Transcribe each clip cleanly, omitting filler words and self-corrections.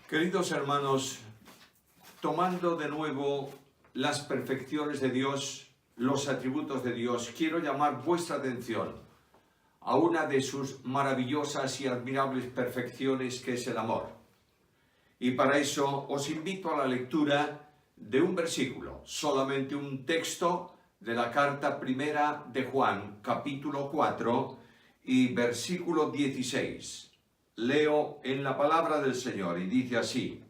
Queridos hermanos, tomando de nuevo las perfecciones de Dios, los atributos de Dios, quiero llamar vuestra atención a una de sus maravillosas y admirables perfecciones, que es el amor. Y para eso os invito a la lectura de un versículo, solamente un texto de la carta primera de Juan, capítulo 4 y versículo 16. Leo en la palabra del Señor y dice así: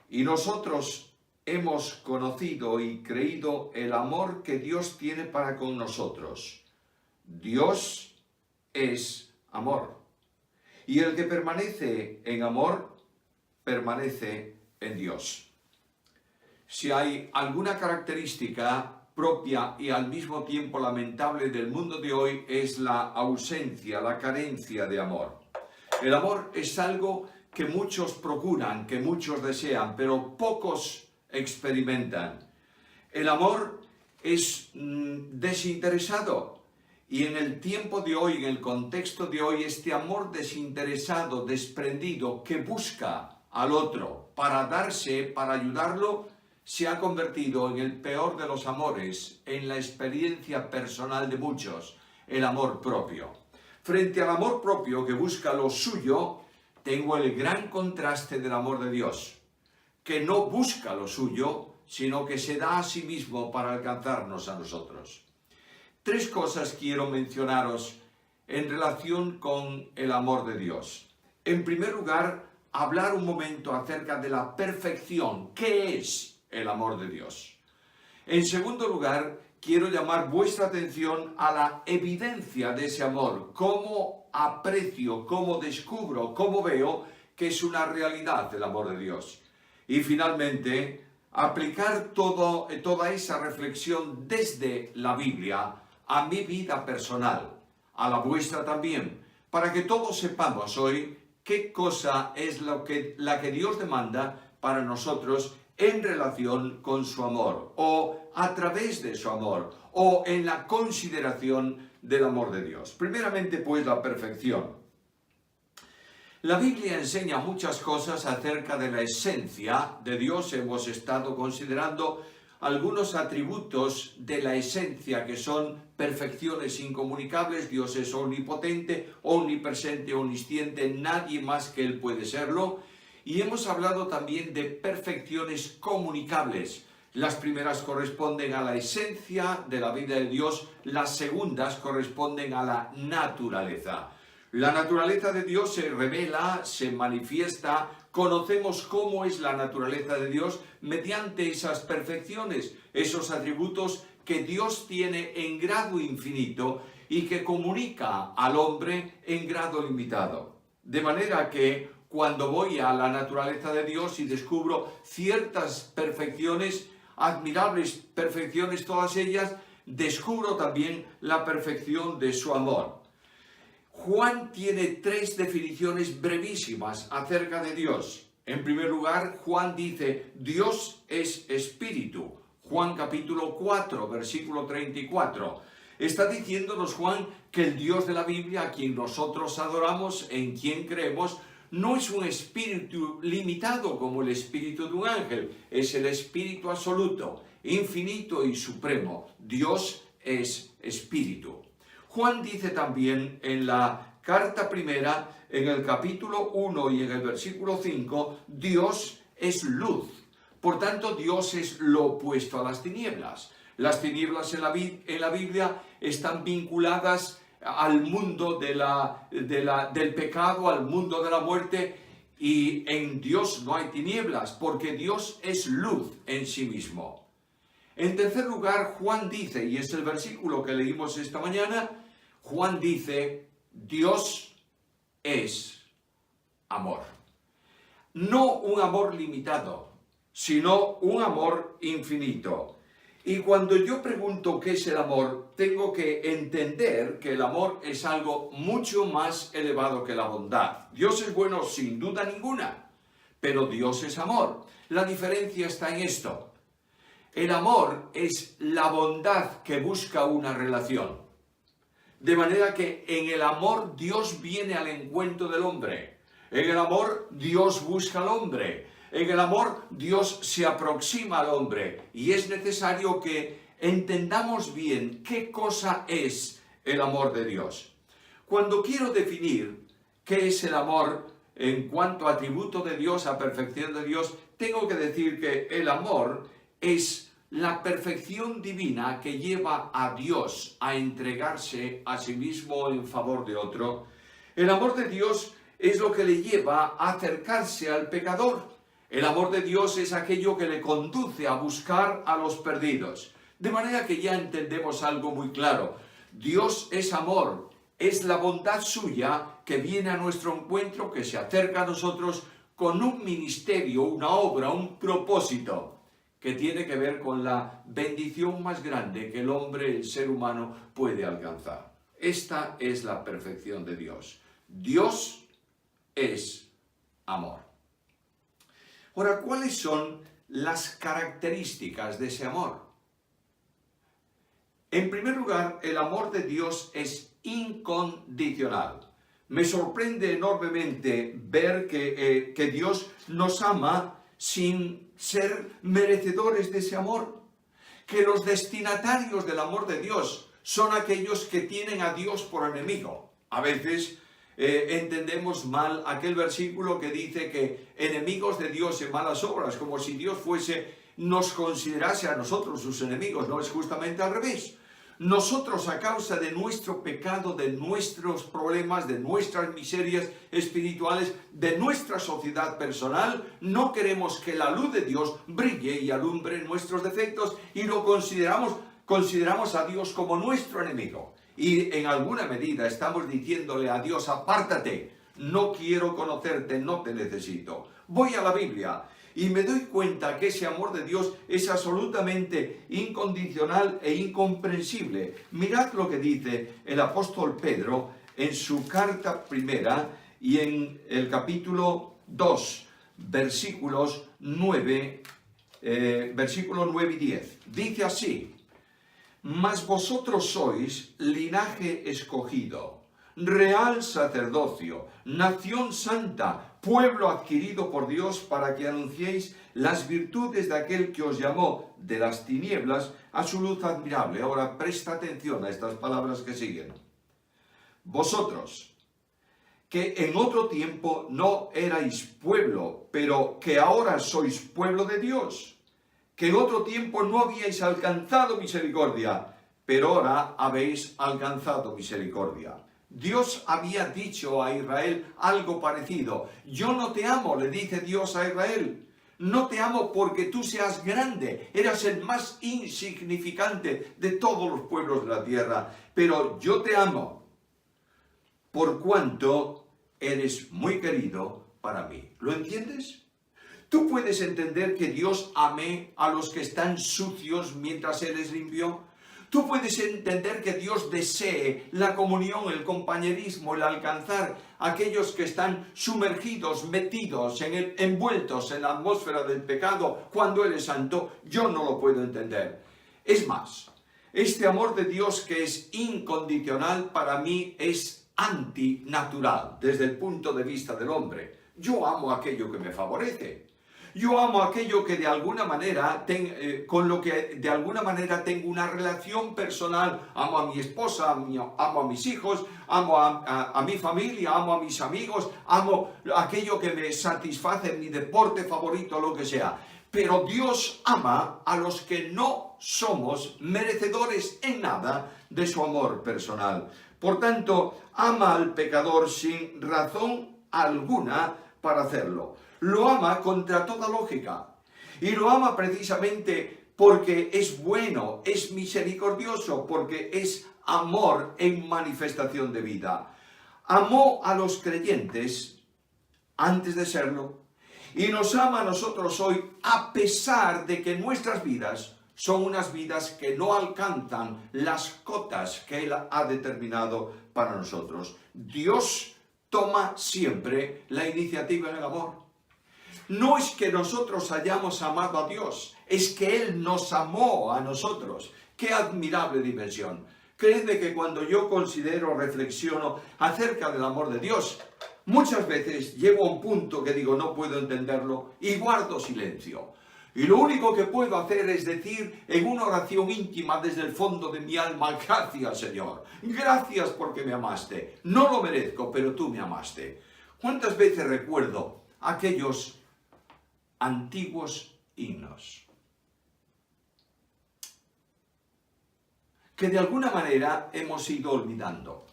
y nosotros hemos conocido y creído el amor que Dios tiene para con nosotros. Dios es amor. Y el que permanece en amor, permanece en Dios. Si hay alguna característica propia y al mismo tiempo lamentable del mundo de hoy, es la ausencia, la carencia de amor. El amor es algo que muchos procuran, que muchos desean, pero pocos experimentan. El amor es desinteresado. Y en el tiempo de hoy, en el contexto de hoy, este amor desinteresado, desprendido, que busca al otro para darse, para ayudarlo, se ha convertido en el peor de los amores, en la experiencia personal de muchos, el amor propio. Frente al amor propio que busca lo suyo, tengo el gran contraste del amor de Dios, que no busca lo suyo, sino que se da a sí mismo para alcanzarnos a nosotros. Tres cosas quiero mencionaros en relación con el amor de Dios. En primer lugar, hablar un momento acerca de la perfección. ¿Qué es el amor de Dios? En segundo lugar, quiero llamar vuestra atención a la evidencia de ese amor. Cómo aprecio, cómo descubro, cómo veo que es una realidad el amor de Dios. Y finalmente, aplicar toda esa reflexión desde la Biblia a mi vida personal, a la vuestra también, para que todos sepamos hoy qué cosa es la que Dios demanda para nosotros en relación con su amor, o a través de su amor, o en la consideración del amor de Dios. Primeramente, pues, la perfección. La Biblia enseña muchas cosas acerca de la esencia de Dios. Hemos estado considerando algunos atributos de la esencia que son perfecciones incomunicables. Dios es omnipotente, omnipresente, omnisciente, nadie más que Él puede serlo. Y hemos hablado también de perfecciones comunicables. Las primeras corresponden a la esencia de la vida de Dios, las segundas corresponden a la naturaleza. La naturaleza de Dios se revela, se manifiesta, conocemos cómo es la naturaleza de Dios mediante esas perfecciones, esos atributos que Dios tiene en grado infinito y que comunica al hombre en grado limitado. De manera que cuando voy a la naturaleza de Dios y descubro ciertas perfecciones, admirables perfecciones todas ellas, descubro también la perfección de su amor. Juan tiene tres definiciones brevísimas acerca de Dios. En primer lugar, Juan dice: Dios es espíritu. Juan capítulo 4, versículo 34. Está diciéndonos Juan que el Dios de la Biblia, a quien nosotros adoramos, en quien creemos, no es un espíritu limitado como el espíritu de un ángel, es el espíritu absoluto, infinito y supremo. Dios es espíritu. Juan dice también en la carta primera, en el capítulo 1 y en el versículo 5, Dios es luz. Por tanto, Dios es lo opuesto a las tinieblas. Las tinieblas en la Biblia están vinculadas al mundo del pecado, al mundo de la muerte, y en Dios no hay tinieblas, porque Dios es luz en sí mismo. En tercer lugar, Juan dice, y es el versículo que leímos esta mañana, Juan dice: Dios es amor. No un amor limitado, sino un amor infinito. Y cuando yo pregunto qué es el amor, tengo que entender que el amor es algo mucho más elevado que la bondad. Dios es bueno sin duda ninguna, pero Dios es amor. La diferencia está en esto. El amor es la bondad que busca una relación. De manera que en el amor Dios viene al encuentro del hombre. En el amor Dios busca al hombre. En el amor Dios se aproxima al hombre. Y es necesario que entendamos bien qué cosa es el amor de Dios. Cuando quiero definir qué es el amor en cuanto a atributo de Dios, a perfección de Dios, tengo que decir que el amor es la perfección divina que lleva a Dios a entregarse a sí mismo en favor de otro. El amor de Dios es lo que le lleva a acercarse al pecador. El amor de Dios es aquello que le conduce a buscar a los perdidos. De manera que ya entendemos algo muy claro. Dios es amor, es la bondad suya que viene a nuestro encuentro, que se acerca a nosotros con un ministerio, una obra, un propósito que tiene que ver con la bendición más grande que el hombre, el ser humano, puede alcanzar. Esta es la perfección de Dios. Dios es amor. Ahora, ¿cuáles son las características de ese amor? En primer lugar, el amor de Dios es incondicional. Me sorprende enormemente ver que Dios nos ama sin ser merecedores de ese amor. Que los destinatarios del amor de Dios son aquellos que tienen a Dios por enemigo. A veces entendemos mal aquel versículo que dice que enemigos de Dios en malas obras, como si Dios nos considerase a nosotros sus enemigos. No, es justamente al revés. Nosotros, a causa de nuestro pecado, de nuestros problemas, de nuestras miserias espirituales, de nuestra sociedad personal, no queremos que la luz de Dios brille y alumbre nuestros defectos y lo consideramos a Dios como nuestro enemigo. Y en alguna medida estamos diciéndole a Dios: apártate, no quiero conocerte, no te necesito. Voy a la Biblia y me doy cuenta que ese amor de Dios es absolutamente incondicional e incomprensible. Mirad lo que dice el apóstol Pedro en su carta primera y en el capítulo 2, versículos 9 y 10. Dice así: mas vosotros sois linaje escogido, real sacerdocio, nación santa, pueblo adquirido por Dios, para que anunciéis las virtudes de aquel que os llamó de las tinieblas a su luz admirable. Ahora presta atención a estas palabras que siguen. Vosotros, que en otro tiempo no erais pueblo, pero que ahora sois pueblo de Dios, que en otro tiempo no habíais alcanzado misericordia, pero ahora habéis alcanzado misericordia. Dios había dicho a Israel algo parecido. Yo no te amo, le dice Dios a Israel. No te amo porque tú seas grande, eras el más insignificante de todos los pueblos de la tierra, pero yo te amo por cuanto eres muy querido para mí. ¿Lo entiendes? ¿Tú puedes entender que Dios ame a los que están sucios mientras Él les limpió? ¿Tú puedes entender que Dios desee la comunión, el compañerismo, el alcanzar a aquellos que están sumergidos, metidos, envueltos en la atmósfera del pecado cuando Él es santo? Yo no lo puedo entender. Es más, este amor de Dios que es incondicional para mí es antinatural desde el punto de vista del hombre. Yo amo aquello que me favorece. Yo amo aquello que de alguna manera, con lo que de alguna manera tengo una relación personal. Amo a mi esposa, amo a mis hijos, amo a mi familia, amo a mis amigos, amo aquello que me satisface, mi deporte favorito, lo que sea. Pero Dios ama a los que no somos merecedores en nada de su amor personal. Por tanto, ama al pecador sin razón alguna para hacerlo. Lo ama contra toda lógica. Y lo ama precisamente porque es bueno, es misericordioso, porque es amor en manifestación de vida. Amó a los creyentes antes de serlo y nos ama a nosotros hoy a pesar de que nuestras vidas son unas vidas que no alcanzan las cotas que Él ha determinado para nosotros. Dios toma siempre la iniciativa en el amor. No es que nosotros hayamos amado a Dios, es que Él nos amó a nosotros. ¡Qué admirable dimensión! Créeme que cuando yo considero, reflexiono acerca del amor de Dios, Muchas veces llego a un punto que digo, no puedo entenderlo, y guardo silencio. Y lo único que puedo hacer es decir en una oración íntima desde el fondo de mi alma, gracias Señor, gracias porque me amaste. No lo merezco, pero tú me amaste. ¿Cuántas veces recuerdo aquellos antiguos himnos que de alguna manera hemos ido olvidando?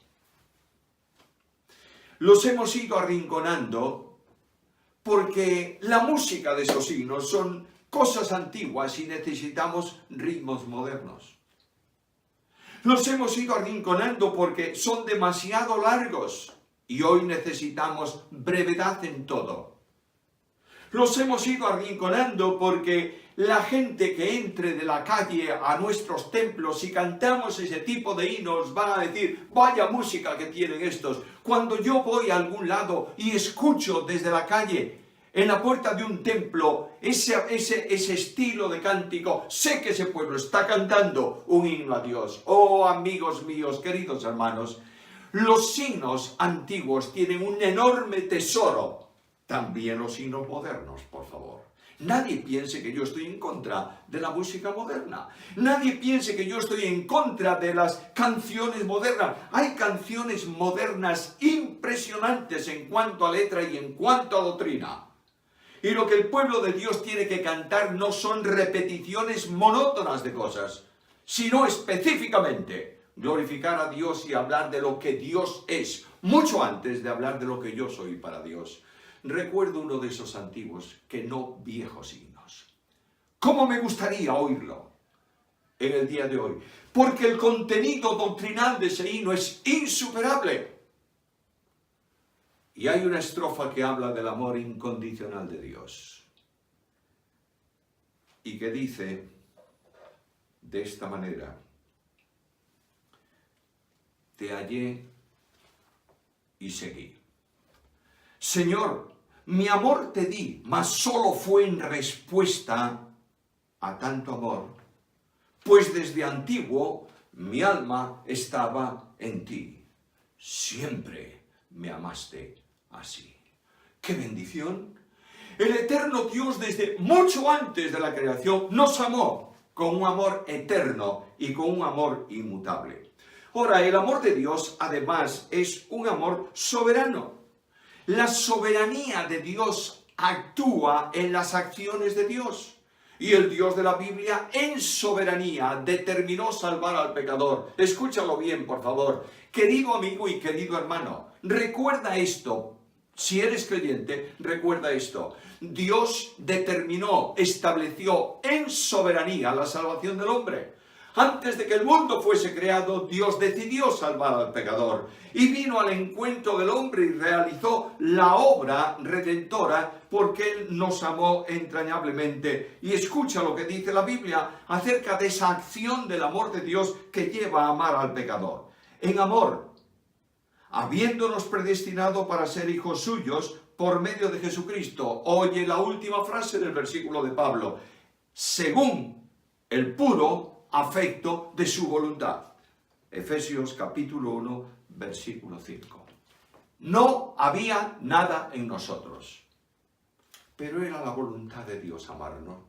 Los hemos ido arrinconando porque la música de esos himnos son cosas antiguas y necesitamos ritmos modernos. Los hemos ido arrinconando porque son demasiado largos y hoy necesitamos brevedad en todo. Los hemos ido arrinconando porque la gente que entre de la calle a nuestros templos y cantamos ese tipo de himnos van a decir, vaya música que tienen estos. Cuando yo voy a algún lado y escucho desde la calle, en la puerta de un templo, ese estilo de cántico, sé que ese pueblo está cantando un himno a Dios. Oh, amigos míos, queridos hermanos, los himnos antiguos tienen un enorme tesoro. También los himnos modernos, por favor. Nadie piense que yo estoy en contra de la música moderna. Nadie piense que yo estoy en contra de las canciones modernas. Hay canciones modernas impresionantes en cuanto a letra y en cuanto a doctrina. Y lo que el pueblo de Dios tiene que cantar no son repeticiones monótonas de cosas, sino específicamente glorificar a Dios y hablar de lo que Dios es, mucho antes de hablar de lo que yo soy para Dios. Recuerdo uno de esos antiguos, que no viejos himnos. ¿Cómo me gustaría oírlo en el día de hoy? Porque el contenido doctrinal de ese himno es insuperable. Y hay una estrofa que habla del amor incondicional de Dios. Y que dice de esta manera: te hallé y seguí. Señor, mi amor te di, mas solo fue en respuesta a tanto amor, pues desde antiguo mi alma estaba en ti. Siempre me amaste así. ¡Qué bendición! El eterno Dios, desde mucho antes de la creación, nos amó con un amor eterno y con un amor inmutable. Ahora, el amor de Dios, además, es un amor soberano. La soberanía de Dios actúa en las acciones de Dios. Y el Dios de la Biblia, en soberanía, determinó salvar al pecador. Escúchalo bien, por favor. Querido amigo y querido hermano, recuerda esto. Si eres creyente, recuerda esto. Dios determinó, estableció en soberanía la salvación del hombre. Antes de que el mundo fuese creado, Dios decidió salvar al pecador y vino al encuentro del hombre y realizó la obra redentora porque Él nos amó entrañablemente. Y escucha lo que dice la Biblia acerca de esa acción del amor de Dios que lleva a amar al pecador. En amor, habiéndonos predestinado para ser hijos suyos por medio de Jesucristo. Oye la última frase del versículo de Pablo: según el puro afecto de su voluntad. Efesios capítulo 1, versículo 5. No había nada en nosotros, pero era la voluntad de Dios amarnos.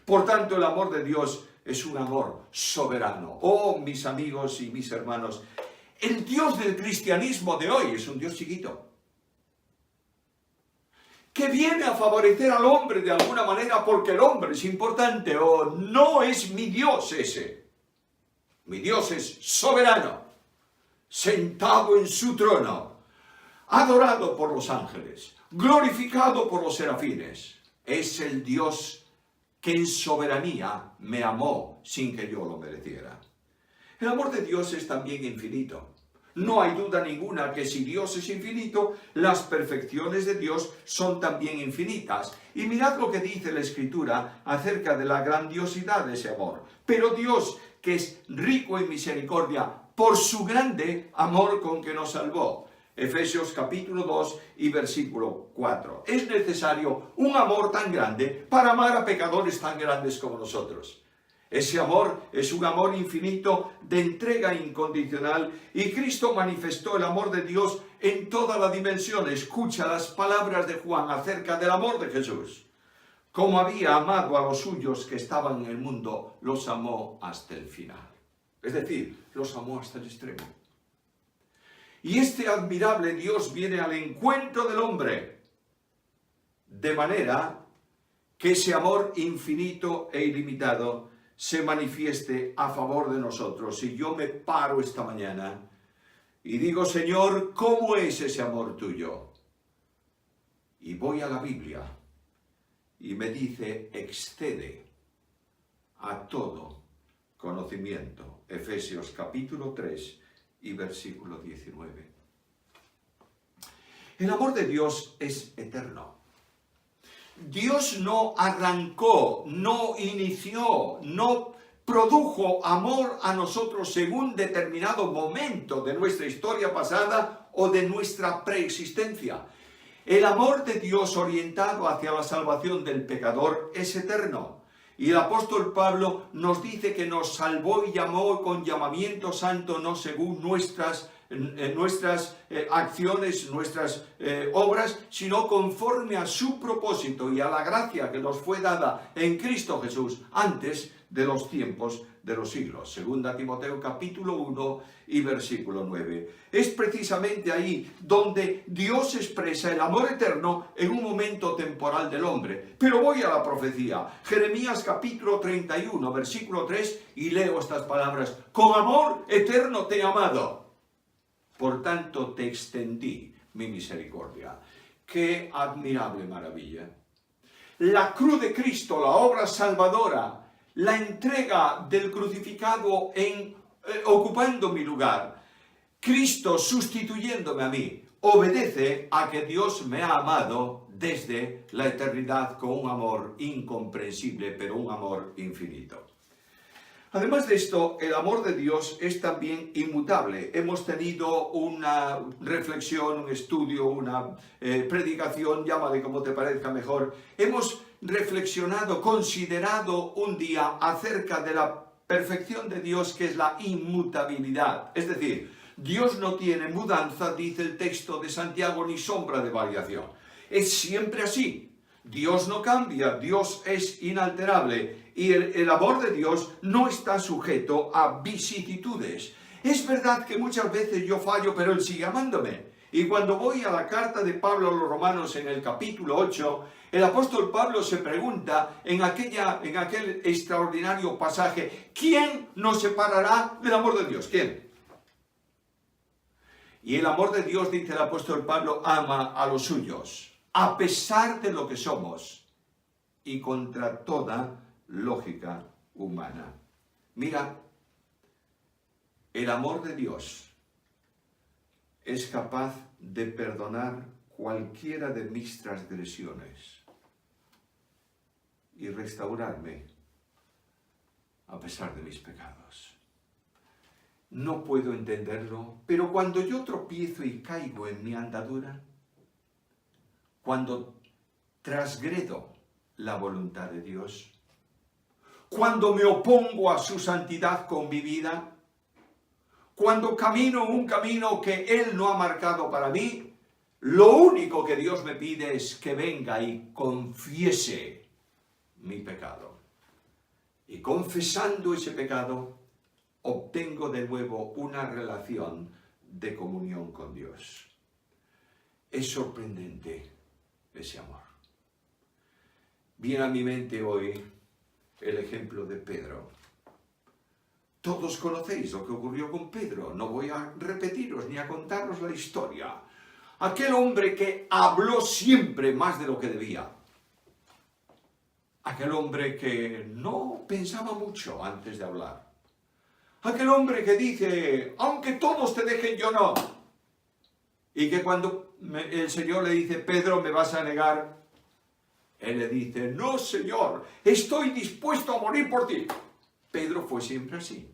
Por tanto, el amor de Dios es un amor soberano. Oh, mis amigos y mis hermanos, el Dios del cristianismo de hoy es un Dios chiquito, que viene a favorecer al hombre de alguna manera porque el hombre es importante. O no es mi Dios ese. Mi Dios es soberano, sentado en su trono, adorado por los ángeles, glorificado por los serafines. Es el Dios que en soberanía me amó sin que yo lo mereciera. El amor de Dios es también infinito. No hay duda ninguna que si Dios es infinito, las perfecciones de Dios son también infinitas. Y mirad lo que dice la Escritura acerca de la grandiosidad de ese amor. Pero Dios, que es rico en misericordia, por su grande amor con que nos salvó. Efesios capítulo 2 y versículo 4. Es necesario un amor tan grande para amar a pecadores tan grandes como nosotros. Ese amor es un amor infinito de entrega incondicional y Cristo manifestó el amor de Dios en toda la dimensión. Escucha las palabras de Juan acerca del amor de Jesús. Como había amado a los suyos que estaban en el mundo, los amó hasta el final. Es decir, los amó hasta el extremo. Y este admirable Dios viene al encuentro del hombre, de manera que ese amor infinito e ilimitado se manifieste a favor de nosotros. Y yo me paro esta mañana y digo, Señor, ¿cómo es ese amor tuyo? Y voy a la Biblia y me dice, excede a todo conocimiento. Efesios capítulo 3 y versículo 19. El amor de Dios es eterno. Dios no arrancó, no inició, no produjo amor a nosotros según determinado momento de nuestra historia pasada o de nuestra preexistencia. El amor de Dios orientado hacia la salvación del pecador es eterno. Y el apóstol Pablo nos dice que nos salvó y llamó con llamamiento santo, no según nuestras acciones, nuestras obras, sino conforme a su propósito y a la gracia que nos fue dada en Cristo Jesús antes de los tiempos de los siglos. Segunda Timoteo capítulo 1 y versículo 9. Es precisamente ahí donde Dios expresa el amor eterno en un momento temporal del hombre. Pero voy a la profecía. Jeremías capítulo 31, versículo 3, y leo estas palabras. Con amor eterno te he amado. Por tanto te extendí mi misericordia. ¡Qué admirable maravilla! La cruz de Cristo, la obra salvadora, la entrega del crucificado ocupando mi lugar, Cristo sustituyéndome a mí, obedece a que Dios me ha amado desde la eternidad con un amor incomprensible, pero un amor infinito. Además de esto, el amor de Dios es también inmutable. Hemos tenido una reflexión, un estudio, una predicación, llámale como te parezca mejor. Hemos reflexionado, considerado un día acerca de la perfección de Dios, que es la inmutabilidad. Es decir, Dios no tiene mudanza, dice el texto de Santiago, ni sombra de variación. Es siempre así. Dios no cambia, Dios es inalterable y el amor de Dios no está sujeto a vicisitudes. Es verdad que muchas veces yo fallo, pero Él sigue amándome. Y cuando voy a la carta de Pablo a los Romanos en el capítulo 8, el apóstol Pablo se pregunta en aquel extraordinario pasaje, ¿quién nos separará del amor de Dios? ¿Quién? Y el amor de Dios, dice el apóstol Pablo, ama a los suyos, a pesar de lo que somos y contra toda lógica humana. Mira, el amor de Dios es capaz de perdonar cualquiera de mis transgresiones y restaurarme a pesar de mis pecados. No puedo entenderlo, pero cuando yo tropiezo y caigo en mi andadura, cuando transgredo la voluntad de Dios, cuando me opongo a su santidad con mi vida, cuando camino un camino que Él no ha marcado para mí, lo único que Dios me pide es que venga y confiese mi pecado. Y confesando ese pecado, obtengo de nuevo una relación de comunión con Dios. Es sorprendente ese amor. Viene a mi mente hoy el ejemplo de Pedro. Todos conocéis lo que ocurrió con Pedro. No voy a repetiros ni a contaros la historia. Aquel hombre que habló siempre más de lo que debía. Aquel hombre que no pensaba mucho antes de hablar. Aquel hombre que dice, aunque todos te dejen, yo no. Y que cuando el Señor le dice, Pedro, ¿me vas a negar? Él le dice, no, Señor, estoy dispuesto a morir por ti. Pedro fue siempre así.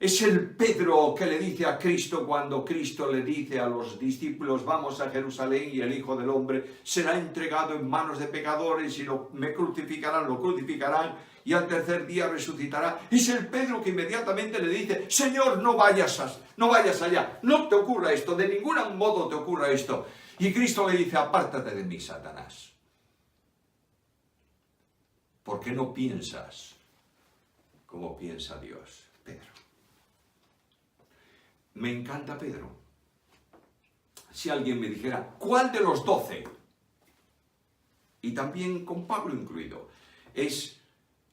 Es el Pedro que le dice a Cristo cuando Cristo le dice a los discípulos: vamos a Jerusalén y el Hijo del Hombre será entregado en manos de pecadores y me crucificarán, lo crucificarán y al tercer día resucitará. Es el Pedro que inmediatamente le dice: Señor, no vayas allá, no te ocurra esto, de ningún modo te ocurra esto. Y Cristo le dice: apártate de mí, Satanás. ¿Por qué no piensas como piensa Dios, Pedro? Me encanta Pedro. Si alguien me dijera, ¿cuál de los 12? Y también con Pablo incluido, es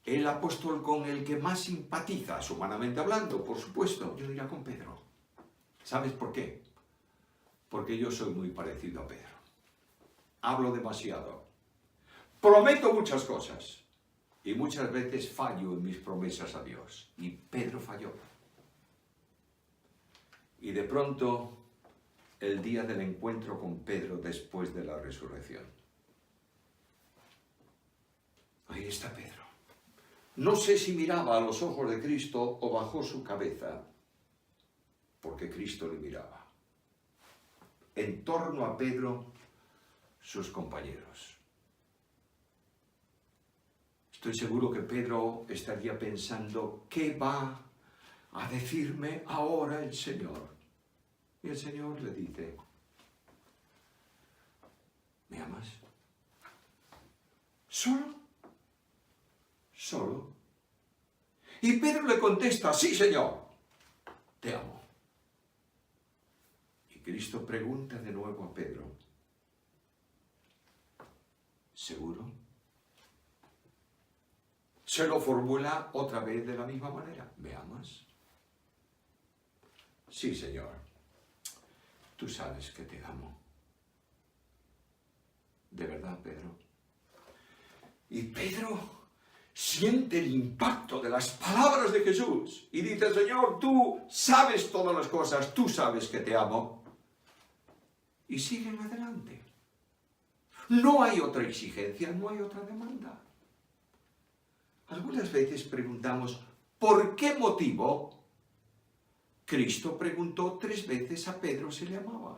el apóstol con el que más simpatizas, humanamente hablando, por supuesto, yo diría con Pedro. ¿Sabes por qué? Porque yo soy muy parecido a Pedro. Hablo demasiado. Prometo muchas cosas. Y muchas veces fallo en mis promesas a Dios. Y Pedro falló. Y de pronto, el día del encuentro con Pedro después de la resurrección. Ahí está Pedro. No sé si miraba a los ojos de Cristo o bajó su cabeza, porque Cristo le miraba. En torno a Pedro, sus compañeros. Estoy seguro que Pedro estaría pensando: ¿qué va a decirme ahora el Señor? Y el Señor le dice: ¿me amas? ¿Solo? ¿Solo? Y Pedro le contesta: sí, Señor, te amo. Y Cristo pregunta de nuevo a Pedro: ¿seguro? Se lo formula otra vez de la misma manera: ¿me amas? Sí, Señor, tú sabes que te amo. ¿De verdad, Pedro? Y Pedro siente el impacto de las palabras de Jesús y dice: Señor, tú sabes todas las cosas, tú sabes que te amo. Y siguen adelante. No hay otra exigencia, no hay otra demanda. Algunas veces preguntamos: ¿por qué motivo Cristo preguntó 3 veces a Pedro si le amaba?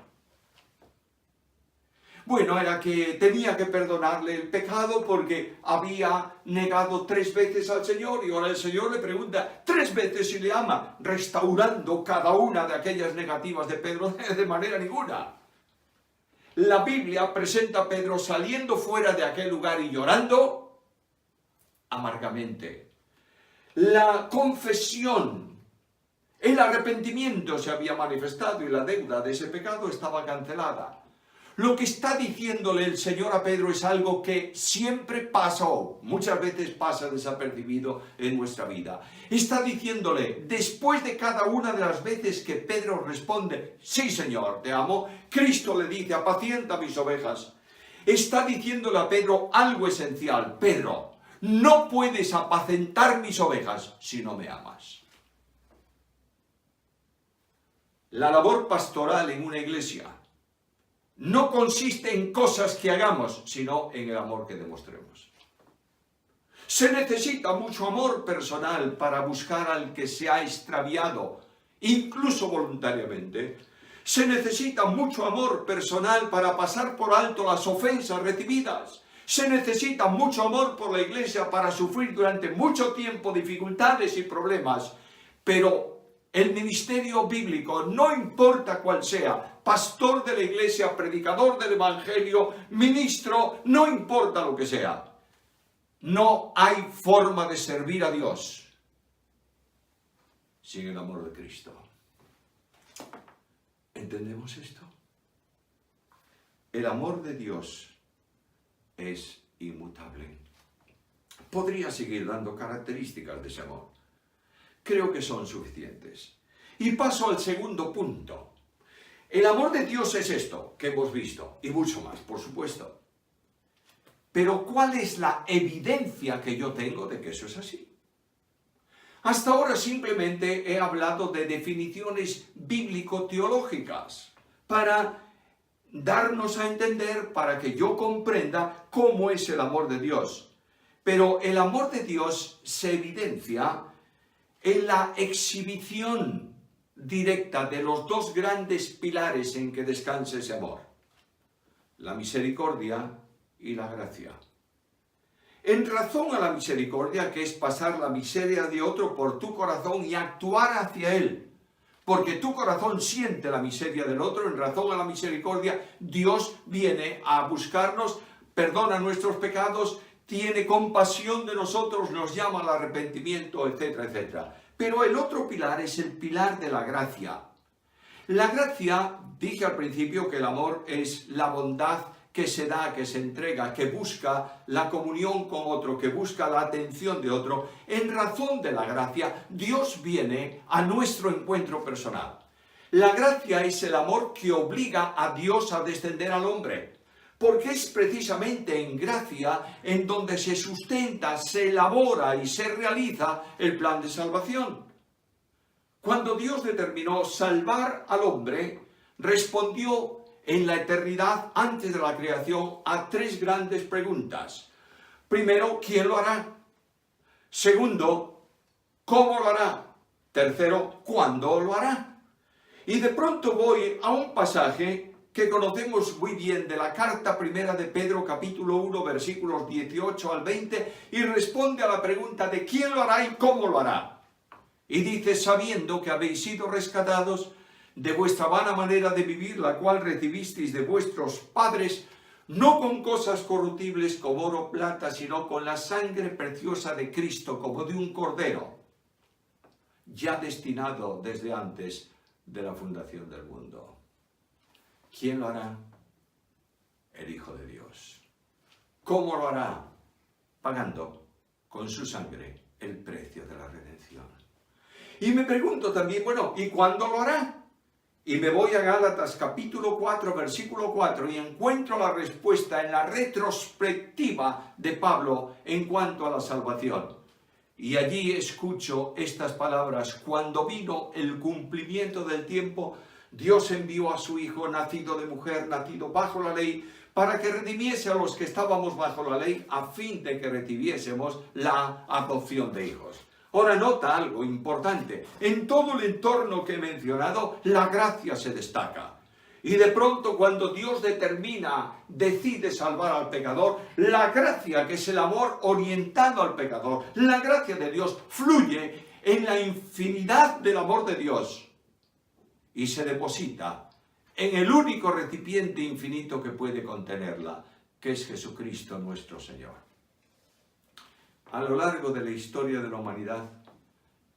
Bueno, era que tenía que perdonarle el pecado porque había negado 3 veces al Señor, y ahora el Señor le pregunta 3 veces si le ama, restaurando cada una de aquellas negativas de Pedro de manera ninguna. La Biblia presenta a Pedro saliendo fuera de aquel lugar y llorando amargamente. La confesión, el arrepentimiento se había manifestado y la deuda de ese pecado estaba cancelada. Lo que está diciéndole el Señor a Pedro es algo que siempre pasa, o muchas veces pasa desapercibido en nuestra vida. Está diciéndole, después de cada una de las veces que Pedro responde: sí, Señor, te amo, Cristo le dice: apacienta mis ovejas. Está diciéndole a Pedro algo esencial: Pedro, no puedes apacentar mis ovejas si no me amas. La labor pastoral en una iglesia no consiste en cosas que hagamos, sino en el amor que demostremos. Se necesita mucho amor personal para buscar al que se ha extraviado, incluso voluntariamente. Se necesita mucho amor personal para pasar por alto las ofensas recibidas. Se necesita mucho amor por la iglesia para sufrir durante mucho tiempo dificultades y problemas. Pero el ministerio bíblico, no importa cuál sea, pastor de la iglesia, predicador del evangelio, ministro, no importa lo que sea, no hay forma de servir a Dios sin el amor de Cristo. ¿Entendemos esto? El amor de Dios es inmutable. Podría seguir dando características de ese amor. Creo que son suficientes. Y paso al segundo punto. El amor de Dios es esto que hemos visto, y mucho más, por supuesto. Pero ¿cuál es la evidencia que yo tengo de que eso es así? Hasta ahora simplemente he hablado de definiciones bíblico-teológicas para darnos a entender, para que yo comprenda cómo es el amor de Dios. Pero el amor de Dios se evidencia en la exhibición directa de los dos grandes pilares en que descansa ese amor: la misericordia y la gracia. En razón a la misericordia, que es pasar la miseria de otro por tu corazón y actuar hacia él, porque tu corazón siente la miseria del otro. En razón a la misericordia, Dios viene a buscarnos, perdona nuestros pecados, tiene compasión de nosotros, nos llama al arrepentimiento, etcétera, etcétera. Pero el otro pilar es el pilar de la gracia. La gracia, dije al principio que el amor es la bondad que se da, que se entrega, que busca la comunión con otro, que busca la atención de otro. En razón de la gracia, Dios viene a nuestro encuentro personal. La gracia es el amor que obliga a Dios a descender al hombre, porque es precisamente en gracia en donde se sustenta, se elabora y se realiza el plan de salvación. Cuando Dios determinó salvar al hombre, respondió en la eternidad, antes de la creación, a tres grandes preguntas. Primero, ¿quién lo hará? Segundo, ¿cómo lo hará? Tercero, ¿cuándo lo hará? Y de pronto voy a un pasaje que conocemos muy bien de la carta primera de Pedro, capítulo 1, versículos 18 al 20, y responde a la pregunta de ¿quién lo hará y cómo lo hará? Y dice: sabiendo que habéis sido rescatados de vuestra vana manera de vivir, la cual recibisteis de vuestros padres, no con cosas corruptibles como oro o plata, sino con la sangre preciosa de Cristo, como de un cordero, ya destinado desde antes de la fundación del mundo. ¿Quién lo hará? El Hijo de Dios. ¿Cómo lo hará? Pagando con su sangre el precio de la redención. Y me pregunto también, bueno, ¿y cuándo lo hará? Y me voy a Gálatas capítulo 4, versículo 4, y encuentro la respuesta en la retrospectiva de Pablo en cuanto a la salvación. Y allí escucho estas palabras: cuando vino el cumplimiento del tiempo, Dios envió a su Hijo, nacido de mujer, nacido bajo la ley, para que redimiese a los que estábamos bajo la ley, a fin de que recibiésemos la adopción de hijos. Ahora nota algo importante: en todo el entorno que he mencionado, la gracia se destaca. Y de pronto, cuando Dios decide salvar al pecador, la gracia, que es el amor orientado al pecador, la gracia de Dios fluye en la infinidad del amor de Dios y se deposita en el único recipiente infinito que puede contenerla, que es Jesucristo nuestro Señor. A lo largo de la historia de la humanidad,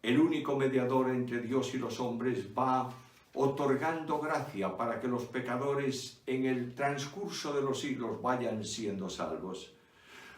el único mediador entre Dios y los hombres va otorgando gracia para que los pecadores en el transcurso de los siglos vayan siendo salvos.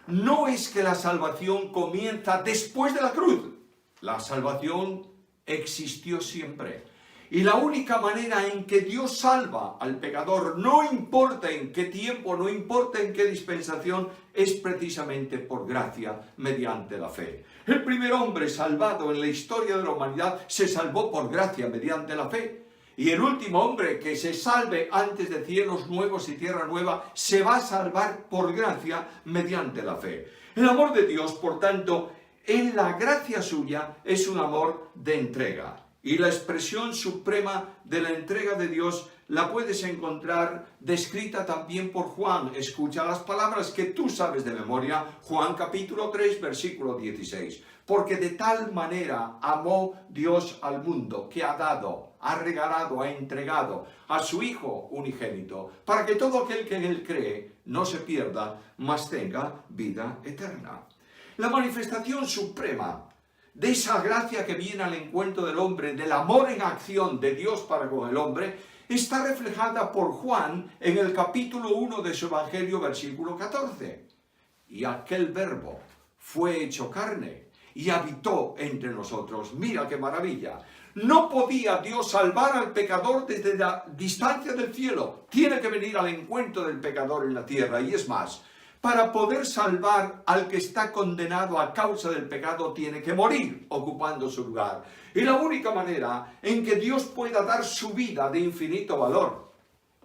No es que la salvación comienza después de la cruz. La salvación existió siempre. Y la única manera en que Dios salva al pecador, no importa en qué tiempo, no importa en qué dispensación, es precisamente por gracia, mediante la fe. El primer hombre salvado en la historia de la humanidad se salvó por gracia, mediante la fe. Y el último hombre que se salve antes de cielos nuevos y tierra nueva, se va a salvar por gracia, mediante la fe. El amor de Dios, por tanto, en la gracia suya, es un amor de entrega. Y la expresión suprema de la entrega de Dios la puedes encontrar descrita también por Juan. Escucha las palabras que tú sabes de memoria. Juan capítulo 3, versículo 16. Porque de tal manera amó Dios al mundo, que ha dado, ha regalado, ha entregado a su Hijo unigénito, para que todo aquel que en él cree no se pierda, mas tenga vida eterna. La manifestación suprema de esa gracia que viene al encuentro del hombre, del amor en acción de Dios para con el hombre, está reflejada por Juan en el capítulo 1 de su Evangelio, versículo 14. Y aquel verbo fue hecho carne y habitó entre nosotros. Mira qué maravilla. No podía Dios salvar al pecador desde la distancia del cielo. Tiene que venir al encuentro del pecador en la tierra. Y es más, para poder salvar al que está condenado a causa del pecado, tiene que morir ocupando su lugar. Y la única manera en que Dios pueda dar su vida de infinito valor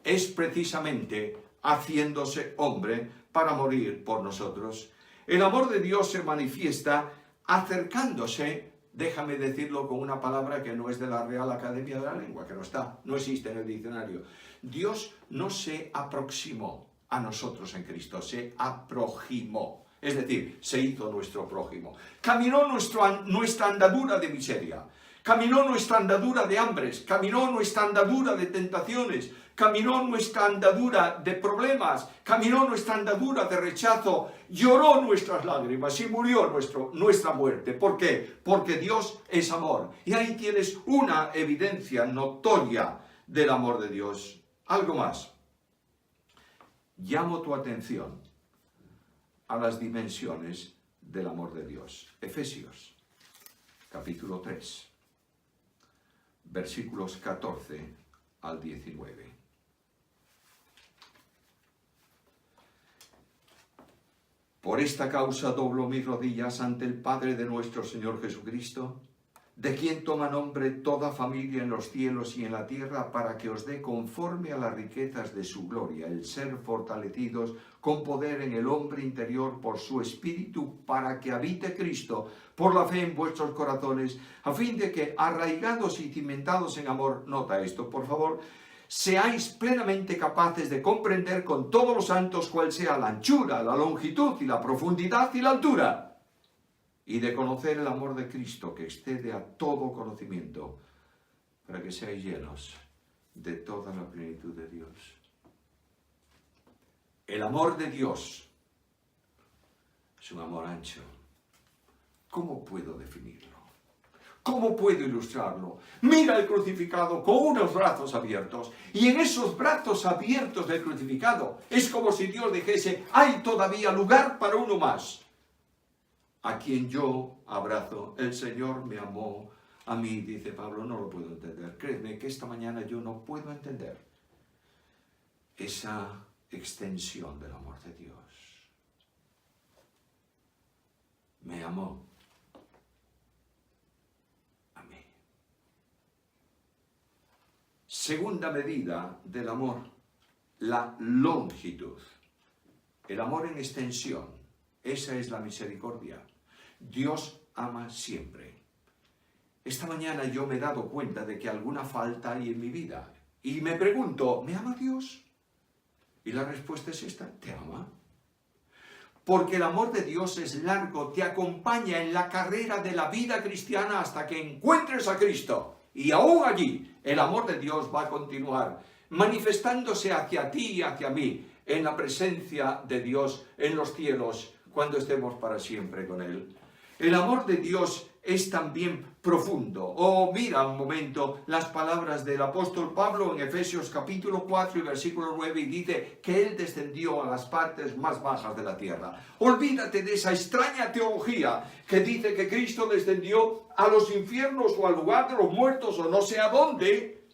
es precisamente haciéndose hombre para morir por nosotros. El amor de Dios se manifiesta acercándose Déjame decirlo con una palabra que no es de la Real Academia de la Lengua, que no existe en el diccionario. Dios no se aproximó a nosotros en Cristo, se aproximó. Es decir, se hizo nuestro prójimo. Caminó nuestra andadura de miseria. Caminó nuestra andadura de hambres, caminó nuestra andadura de tentaciones, caminó nuestra andadura de problemas, caminó nuestra andadura de rechazo, lloró nuestras lágrimas y murió nuestra muerte. ¿Por qué? Porque Dios es amor. Y ahí tienes una evidencia notoria del amor de Dios. Algo más. Llamo tu atención a las dimensiones del amor de Dios. Efesios, capítulo 3. Versículos 14 al 19. Por esta causa doblo mis rodillas ante el Padre de nuestro Señor Jesucristo, de quien toma nombre toda familia en los cielos y en la tierra, para que os dé conforme a las riquezas de su gloria, el ser fortalecidos con poder en el hombre interior por su Espíritu, para que habite Cristo por la fe en vuestros corazones, a fin de que, arraigados y cimentados en amor, nota esto, por favor, seáis plenamente capaces de comprender con todos los santos cuál sea la anchura, la longitud y la profundidad y la altura, y de conocer el amor de Cristo que excede a todo conocimiento, para que seáis llenos de toda la plenitud de Dios. El amor de Dios es un amor ancho. ¿Cómo puedo definirlo? ¿Cómo puedo ilustrarlo? Mira el crucificado con unos brazos abiertos, y en esos brazos abiertos del crucificado es como si Dios dijese: hay todavía lugar para uno más, a quien yo abrazo. El Señor me amó a mí, dice Pablo. No lo puedo entender. Créeme que esta mañana yo no puedo entender esa extensión del amor de Dios. Me amó a mí. Segunda medida del amor, la longitud. El amor en extensión, esa es la misericordia. Dios ama siempre. Esta mañana yo me he dado cuenta de que alguna falta hay en mi vida. Y me pregunto, ¿me ama Dios? Y la respuesta es esta: te ama. Porque el amor de Dios es largo, te acompaña en la carrera de la vida cristiana hasta que encuentres a Cristo. Y aún allí, el amor de Dios va a continuar manifestándose hacia ti y hacia mí, en la presencia de Dios en los cielos, cuando estemos para siempre con Él. El amor de Dios es también profundo. Oh, mira un momento las palabras del apóstol Pablo en Efesios capítulo 4 y versículo 9, y dice que Él descendió a las partes más bajas de la tierra. Olvídate de esa extraña teología que dice que Cristo descendió a los infiernos o al lugar de los muertos o no sé a dónde.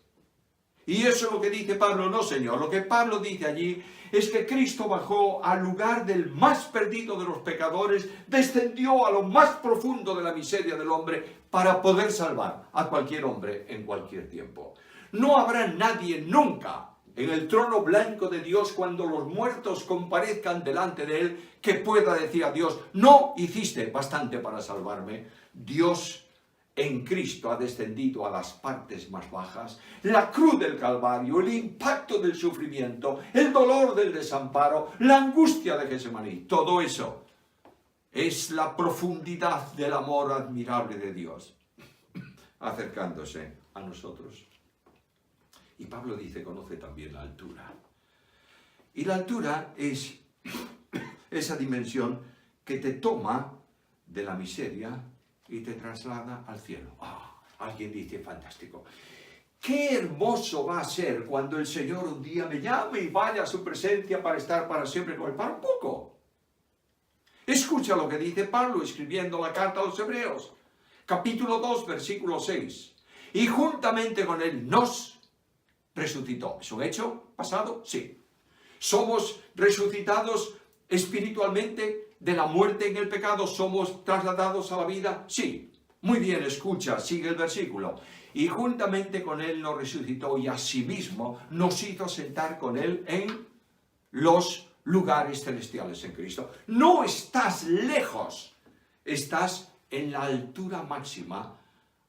Y eso es lo que dice Pablo. No, Señor. Lo que Pablo dice allí es que Cristo bajó al lugar del más perdido de los pecadores, descendió a lo más profundo de la miseria del hombre para poder salvar a cualquier hombre en cualquier tiempo. No habrá nadie nunca en el trono blanco de Dios, cuando los muertos comparezcan delante de Él, que pueda decir a Dios: no hiciste bastante para salvarme. Dios en Cristo ha descendido a las partes más bajas. La cruz del Calvario, el impacto del sufrimiento, el dolor del desamparo, la angustia de Getsemaní, todo eso es la profundidad del amor admirable de Dios acercándose a nosotros. Y Pablo dice: conoce también la altura. Y la altura es esa dimensión que te toma de la miseria y te traslada al cielo. Alguien dice: fantástico. Qué hermoso va a ser cuando el Señor un día me llame y vaya a su presencia para estar para siempre con Él. Para un poco. Escucha lo que dice Pablo escribiendo la carta a los Hebreos, capítulo 2, versículo 6. Y juntamente con Él nos resucitó. ¿Es un hecho pasado? Sí. ¿Somos resucitados espiritualmente de la muerte en el pecado? ¿Somos trasladados a la vida? Sí. Muy bien, escucha, sigue el versículo. Y juntamente con Él nos resucitó, y asimismo nos hizo sentar con Él en los lugares celestiales en Cristo. No estás lejos, estás en la altura máxima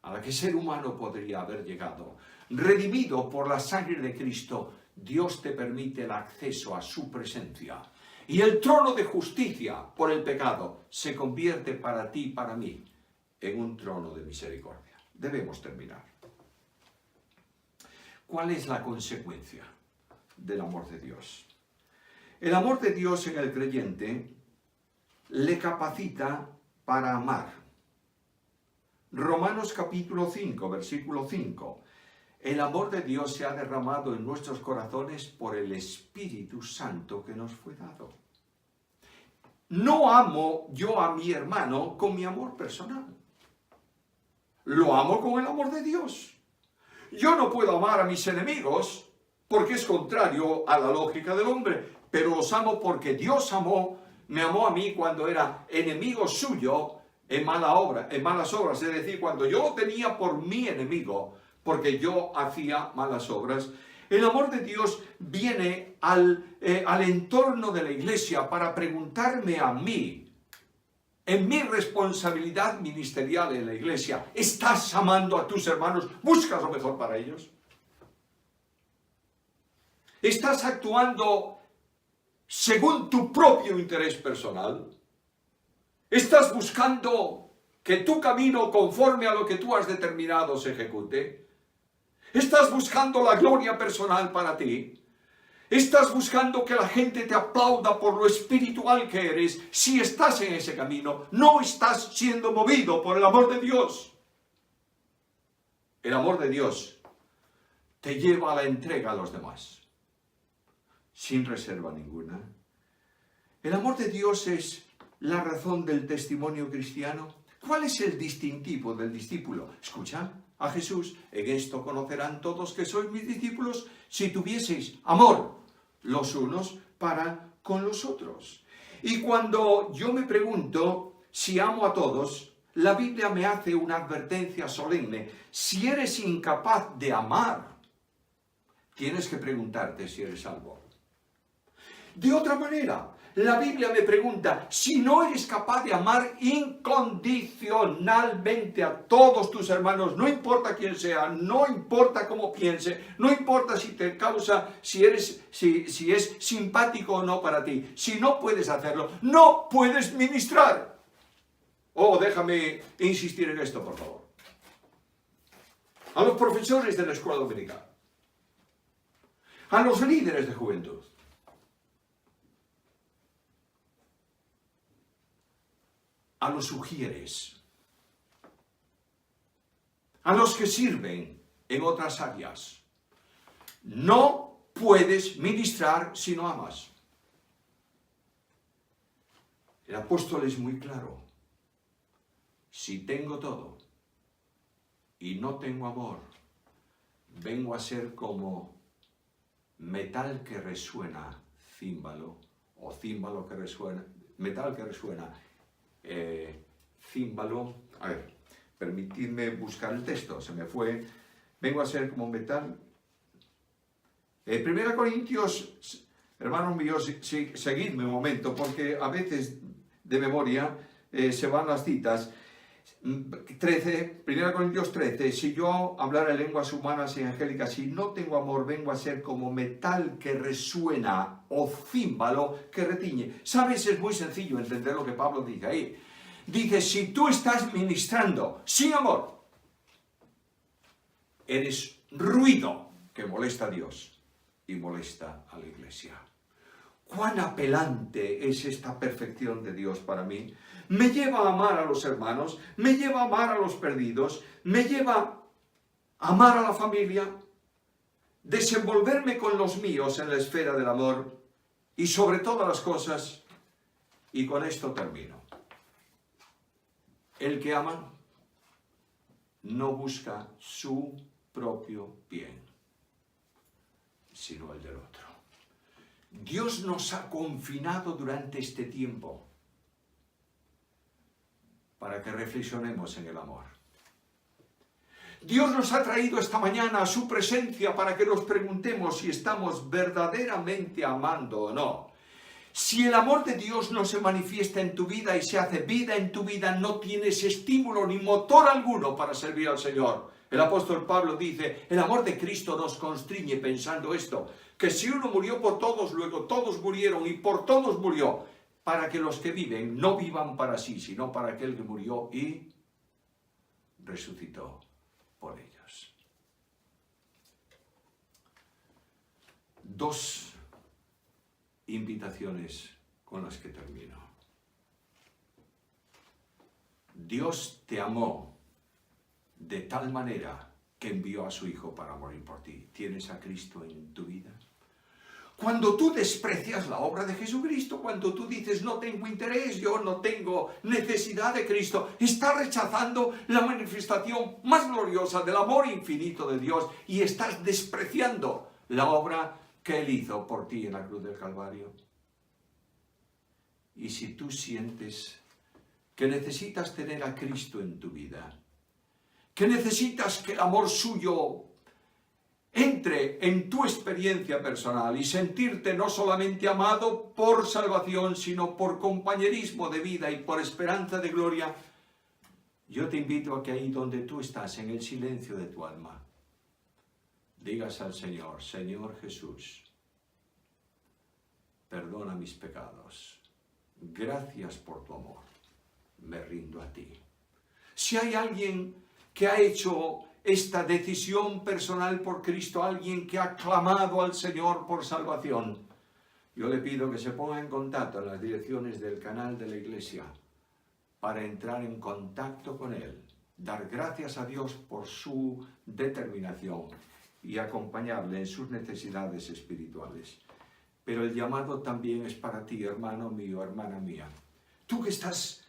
a la que el ser humano podría haber llegado. Redimido por la sangre de Cristo, Dios te permite el acceso a su presencia. Y el trono de justicia por el pecado se convierte para ti y para mí en un trono de misericordia. Debemos terminar. ¿Cuál es la consecuencia del amor de Dios? El amor de Dios en el creyente le capacita para amar. Romanos capítulo 5, versículo 5. El amor de Dios se ha derramado en nuestros corazones por el Espíritu Santo que nos fue dado. No amo yo a mi hermano con mi amor personal. Lo amo con el amor de Dios. Yo no puedo amar a mis enemigos porque es contrario a la lógica del hombre, pero los amo porque Dios me amó a mí cuando era enemigo suyo en malas obras, es decir, cuando yo lo tenía por mi enemigo, porque yo hacía malas obras. El amor de Dios viene al entorno de la iglesia para preguntarme a mí, en mi responsabilidad ministerial en la iglesia, ¿estás amando a tus hermanos? ¿Buscas lo mejor para ellos? ¿Estás actuando según tu propio interés personal? ¿Estás buscando que tu camino conforme a lo que tú has determinado se ejecute? ¿Estás buscando la gloria personal para ti? ¿Estás buscando que la gente te aplauda por lo espiritual que eres? Si estás en ese camino, no estás siendo movido por el amor de Dios. El amor de Dios te lleva a la entrega a los demás, sin reserva ninguna. El amor de Dios es la razón del testimonio cristiano. ¿Cuál es el distintivo del discípulo? Escucha a Jesús: en esto conocerán todos que sois mis discípulos, si tuvieseis amor los unos para con los otros. Y cuando yo me pregunto si amo a todos, la Biblia me hace una advertencia solemne. Si eres incapaz de amar, tienes que preguntarte si eres salvo. De otra manera, la Biblia me pregunta, si no eres capaz de amar incondicionalmente a todos tus hermanos, no importa quién sea, no importa cómo piense, no importa si te causa, si es simpático o no para ti, si no puedes hacerlo, no puedes ministrar. Oh, déjame insistir en esto, por favor. A los profesores de la escuela dominical, a los líderes de juventud, a los ujieres, a los que sirven en otras áreas. No puedes ministrar si no amas. El apóstol es muy claro. Si tengo todo y no tengo amor, vengo a ser como metal que resuena címbalo, o címbalo que resuena, metal que resuena címbalo. A ver, permitidme buscar el texto, se me fue. Vengo a ser como metal. 1 Corintios, hermanos míos, seguidme un momento, porque a veces de memoria se van las citas. 13, 1 Corintios 13, si yo hablara lenguas humanas y angélicas, si no tengo amor, vengo a ser como metal que resuena o címbalo que retiñe. ¿Sabes? Es muy sencillo entender lo que Pablo dice ahí. Dice, si tú estás ministrando sin amor, eres ruido que molesta a Dios y molesta a la iglesia. ¿Cuán apelante es esta perfección de Dios para mí? Me lleva a amar a los hermanos, me lleva a amar a los perdidos, me lleva a amar a la familia, desenvolverme con los míos en la esfera del amor y sobre todas las cosas, y con esto termino. El que ama no busca su propio bien, sino el del otro. Dios nos ha confinado durante este tiempo para que reflexionemos en el amor. Dios nos ha traído esta mañana a su presencia para que nos preguntemos si estamos verdaderamente amando o no. Si el amor de Dios no se manifiesta en tu vida y se hace vida en tu vida, no tienes estímulo ni motor alguno para servir al Señor. El apóstol Pablo dice, el amor de Cristo nos constriñe pensando esto, que si uno murió por todos, luego todos murieron y por todos murió, para que los que viven no vivan para sí, sino para aquel que murió y resucitó por ellos. Dos invitaciones con las que termino. Dios te amó de tal manera que envió a su Hijo para morir por ti. ¿Tienes a Cristo en tu vida? Cuando tú desprecias la obra de Jesucristo, cuando tú dices no tengo interés, yo no tengo necesidad de Cristo, estás rechazando la manifestación más gloriosa del amor infinito de Dios y estás despreciando la obra que Él hizo por ti en la cruz del Calvario. Y si tú sientes que necesitas tener a Cristo en tu vida, que necesitas que el amor suyo entre en tu experiencia personal y sentirte no solamente amado por salvación, sino por compañerismo de vida y por esperanza de gloria, yo te invito a que ahí donde tú estás, en el silencio de tu alma, digas al Señor, Señor Jesús, perdona mis pecados, gracias por tu amor, me rindo a ti. Si hay alguien que ha hecho esta decisión personal por Cristo, alguien que ha clamado al Señor por salvación, yo le pido que se ponga en contacto en las direcciones del canal de la iglesia para entrar en contacto con Él, dar gracias a Dios por su determinación y acompañarle en sus necesidades espirituales. Pero el llamado también es para ti, hermano mío, hermana mía. Tú que estás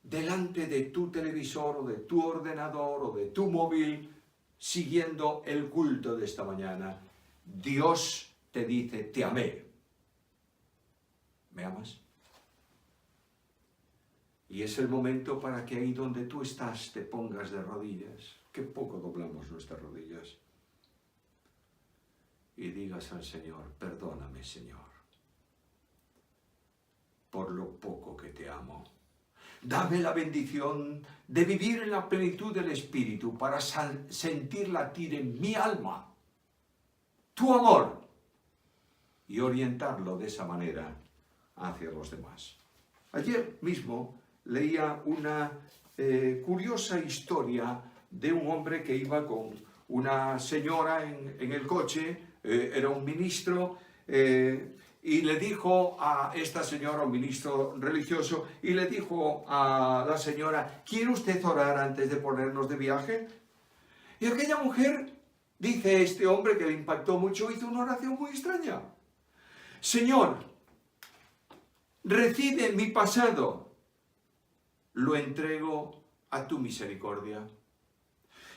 delante de tu televisor o de tu ordenador o de tu móvil, siguiendo el culto de esta mañana, Dios te dice, te amé. ¿Me amas? Y es el momento para que ahí donde tú estás te pongas de rodillas, que poco doblamos nuestras rodillas, y digas al Señor, perdóname, Señor, por lo poco que te amo. Dame la bendición de vivir en la plenitud del Espíritu para sentir latir en mi alma tu amor y orientarlo de esa manera hacia los demás. Ayer mismo leía una curiosa historia de un hombre que iba con una señora en el coche, era un ministro, y le dijo a esta señora, un ministro religioso, y le dijo a la señora, ¿quiere usted orar antes de ponernos de viaje? Y aquella mujer, dice este hombre que le impactó mucho, hizo una oración muy extraña. Señor, recibe mi pasado, lo entrego a tu misericordia.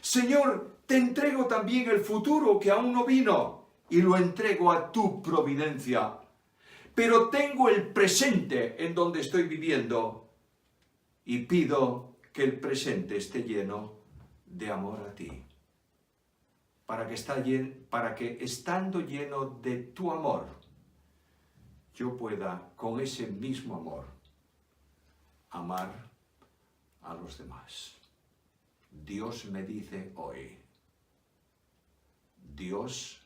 Señor, te entrego también el futuro que aún no vino y lo entrego a tu providencia. Pero tengo el presente en donde estoy viviendo y pido que el presente esté lleno de amor a ti. Para que estando lleno de tu amor, yo pueda con ese mismo amor amar a los demás. Dios me dice hoy, Dios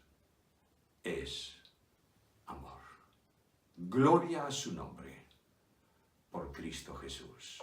es amor. Gloria a su nombre, por Cristo Jesús.